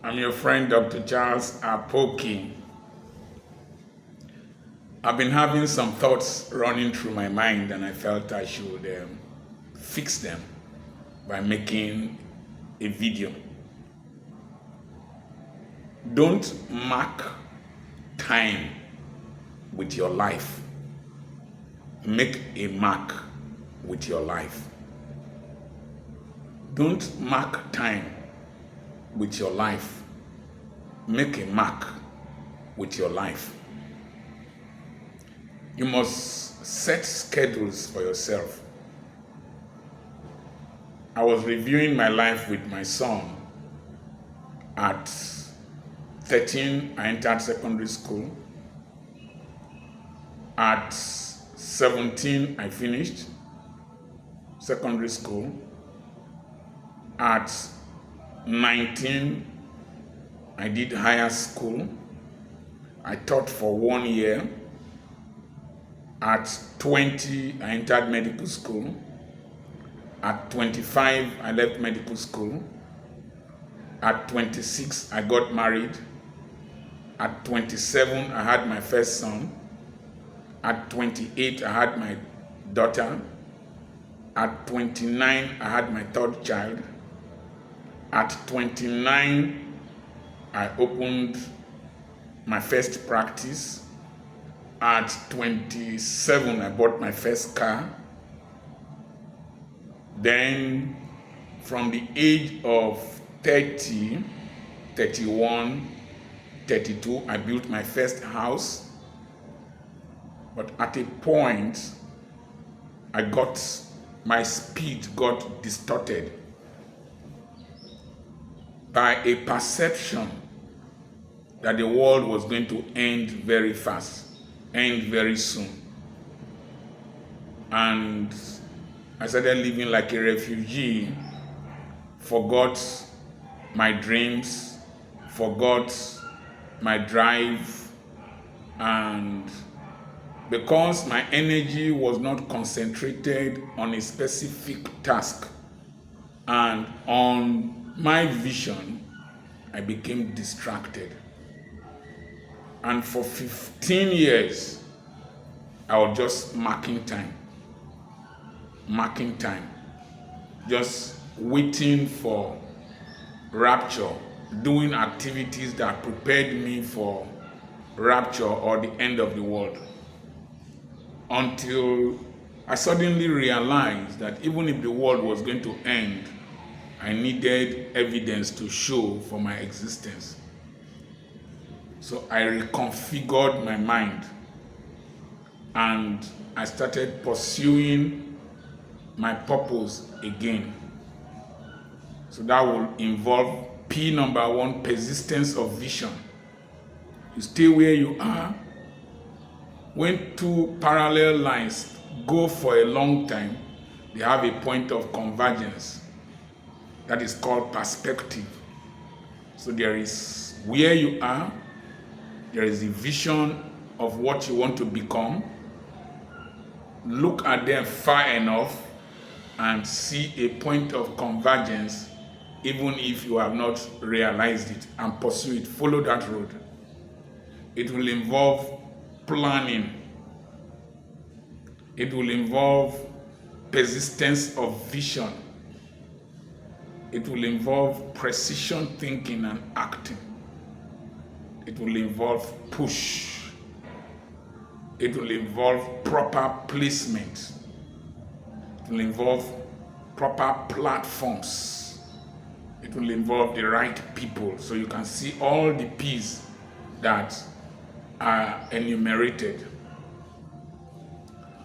I'm your friend, Dr. Charles Apoki. I've been having some thoughts running through my mind, and I felt I should fix them by making a video. Don't mark time with your life. Make a mark with your life. Don't mark time with your life. Make a mark with your life. You must set schedules for yourself. I was reviewing my life with my son. At 13, I entered secondary school. At 17, I finished secondary school. At 19, I did higher school. I taught for 1 year. At 20, I entered medical school. At 25, I left medical school. At 26, I got married. At 27, I had my first son. At 28, I had my daughter. At 29, I had my third child. At 29, I opened my first practice. At 27, I bought my first car. Then, from the age of 30, 31, 32, I built my first house. But at a point, my speed got distorted by a perception that the world was going to end very fast, end very soon. And I started living like a refugee, forgot my dreams, forgot my drive, and because my energy was not concentrated on a specific task and on my vision, I became distracted. And for 15 years, I was just marking time, just waiting for rapture, doing activities that prepared me for rapture or the end of the world. Until I suddenly realized that even if the world was going to end, I needed evidence to show for my existence. So I reconfigured my mind and I started pursuing my purpose again. So that will involve P number 1, persistence of vision. You stay where you are. When two parallel lines go for a long time, they have a point of convergence. That is called perspective. So there is where you are, there is a vision of what you want to become. Look at them far enough and see a point of convergence, even if you have not realized it, and pursue it. Follow that road. It will involve planning. It will involve persistence of vision. It will involve precision thinking and acting. It will involve push. It will involve proper placement. It will involve proper platforms. It will involve the right people. So you can see all the P's that are enumerated.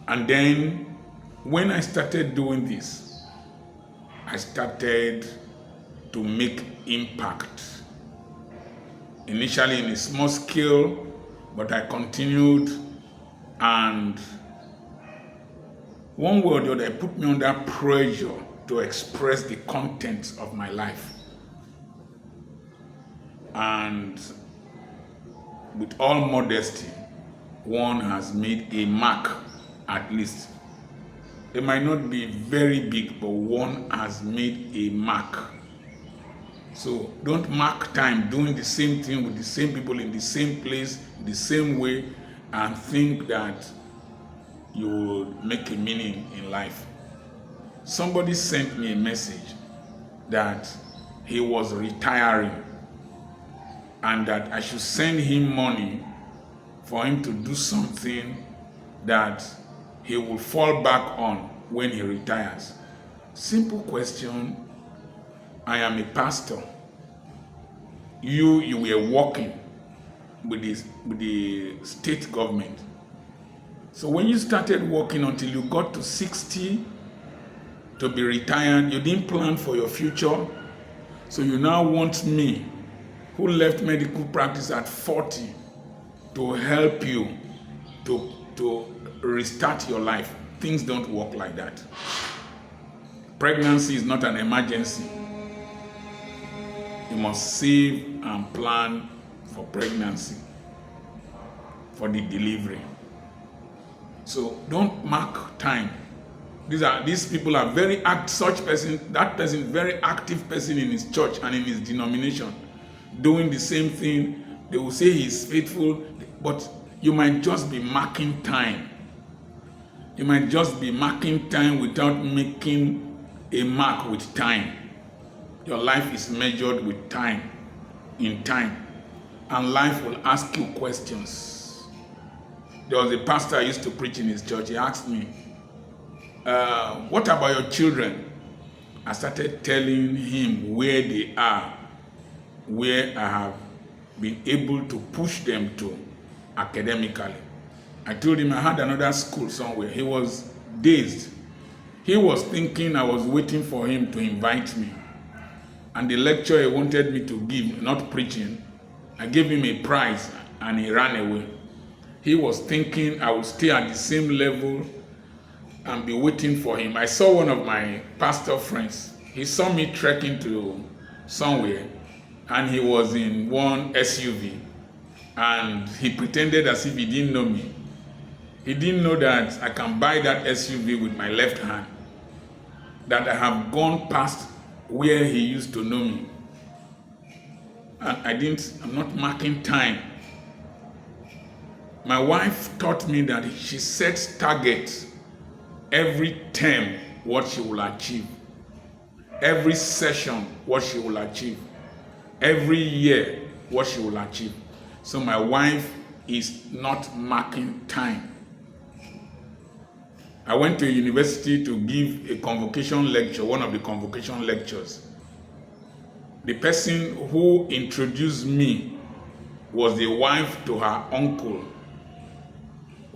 And then when I started doing this, I started to make impact. Initially in a small scale, but I continued, and one way or the other, it put me under pressure to express the content of my life. And with all modesty, one has made a mark, at least. It might not be very big, but one has made a mark. So don't mark time doing the same thing with the same people in the same place, the same way, and think that you will make a meaning in life. Somebody sent me a message that he was retiring and that I should send him money for him to do something that he will fall back on when he retires. Simple question. I am a pastor. You were working with the state government. So when you started working until you got to 60 to be retired, you didn't plan for your future. So you now want me, who left medical practice at 40, to help you to restart your life. Things don't work like that. Pregnancy is not an emergency. You must save and plan for pregnancy, for the delivery. So don't mark time. These people are very that person, very active person in his church and in his denomination, doing the same thing. They will say he's faithful, but you might just be marking time. You might just be marking time without making a mark with time. Your life is measured with time, in time. And life will ask you questions. There was a pastor I used to preach in his church. He asked me, what about your children? I started telling him where they are, where I have been able to push them to academically. I told him I had another school somewhere. He was dazed. He was thinking I was waiting for him to invite me. And the lecture he wanted me to give, not preaching, I gave him a prize and he ran away. He was thinking I would stay at the same level and be waiting for him. I saw one of my pastor friends. He saw me trekking to somewhere and he was in one SUV and he pretended as if he didn't know me. He didn't know that I can buy that SUV with my left hand, that I have gone past where he used to know me. And I'm not marking time. My wife taught me that she sets targets every term, what she will achieve. Every session, what she will achieve. Every year, what she will achieve. So my wife is not marking time. I went to a university to give a convocation lecture, one of the convocation lectures. The person who introduced me was the wife to her uncle,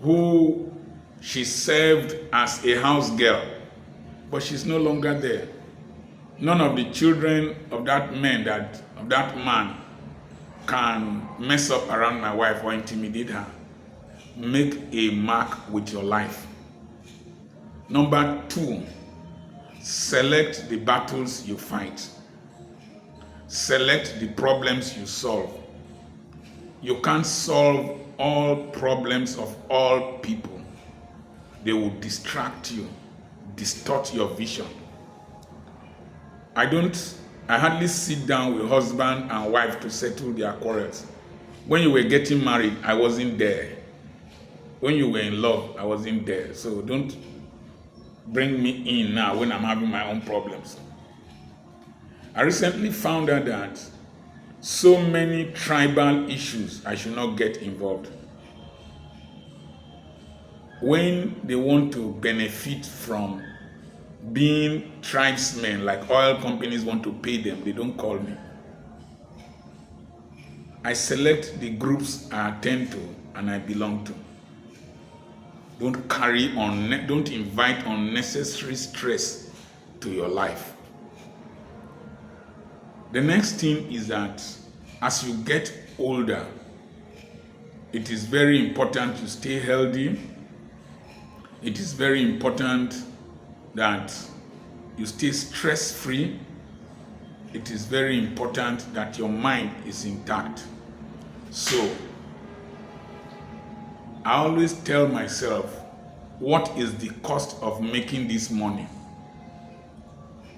who she served as a house girl, but she's no longer there. None of the children of that man can mess up around my wife or intimidate her. Make a mark with your life. Number 2, select the battles you fight. Select the problems you solve. You can't solve all problems of all people. They will distract you, distort your vision. I hardly sit down with husband and wife to settle their quarrels. When you were getting married, I wasn't there. When you were in love, I wasn't there. So don't bring me in now when I'm having my own problems. I recently found out that so many tribal issues, I should not get involved. When they want to benefit from being tribesmen, like oil companies want to pay them, they don't call me. I select the groups I attend to and I belong to. Don't invite unnecessary stress to your life. The next thing is that as you get older, it is very important you stay healthy. It is very important that you stay stress-free. It is very important that your mind is intact. So, I always tell myself, what is the cost of making this money?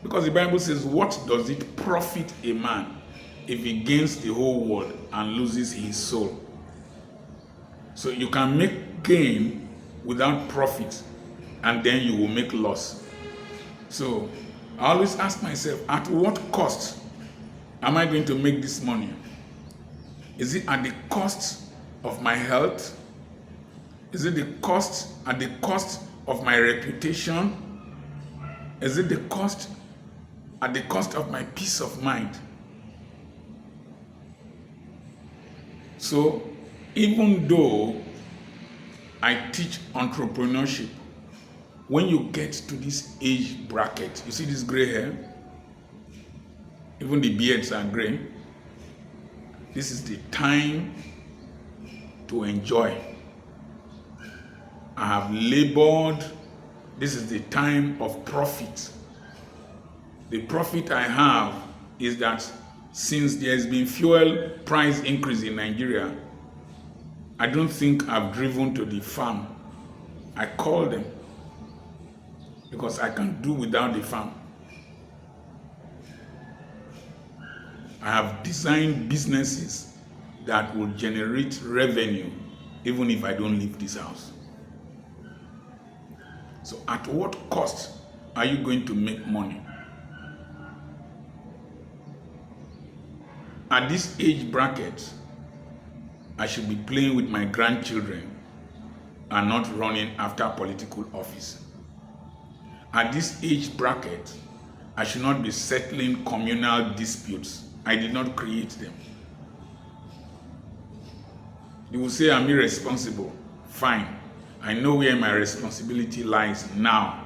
Because the Bible says, what does it profit a man if he gains the whole world and loses his soul? So you can make gain without profit, and then you will make loss. So I always ask myself, at what cost am I going to make this money? Is it at the cost of my health? Is it at the cost of my reputation? Is it at the cost of my peace of mind? So even though I teach entrepreneurship, when you get to this age bracket, you see this gray hair? Even the beards are gray. This is the time to enjoy. I have labored. This is the time of profit. The profit I have is that since there has been fuel price increase in Nigeria, I don't think I've driven to the farm. I call them because I can't do without the farm. I have designed businesses that will generate revenue even if I don't leave this house. So at what cost are you going to make money? At this age bracket, I should be playing with my grandchildren and not running after political office. At this age bracket, I should not be settling communal disputes. I did not create them. You will say I'm irresponsible. Fine. I know where my responsibility lies now.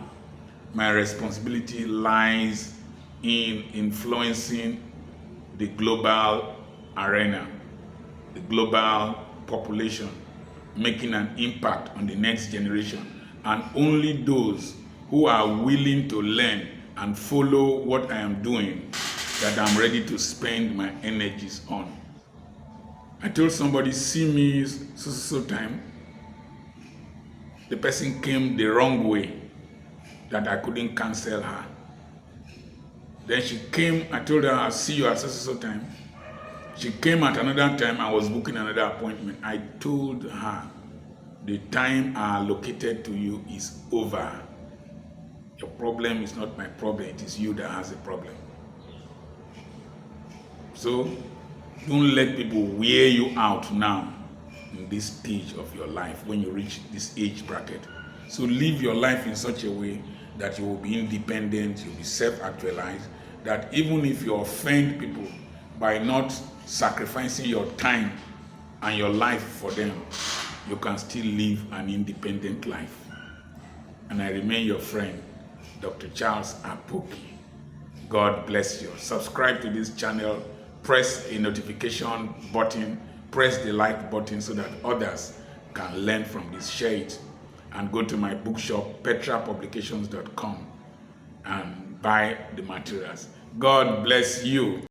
My responsibility lies in influencing the global arena, the global population, making an impact on the next generation. And only those who are willing to learn and follow what I am doing that I'm ready to spend my energies on. I told somebody, see me so time. The person came the wrong way, that I couldn't cancel her. Then she came, I told her, I'll see you at so time. She came at another time, I was booking another appointment. I told her, the time I allocated to you is over. Your problem is not my problem, it is you that has a problem. So, don't let people wear you out now in this stage of your life when you reach this age bracket. So live your life in such a way that you will be independent, you'll be self-actualized, that even if you offend people by not sacrificing your time and your life for them, you can still live an independent life. And I remain your friend, Dr. Charles Apoki. God bless you. Subscribe to this channel, press a notification button, press the like button so that others can learn from this. Share it, and go to my bookshop, petrapublications.com, and buy the materials. God bless you.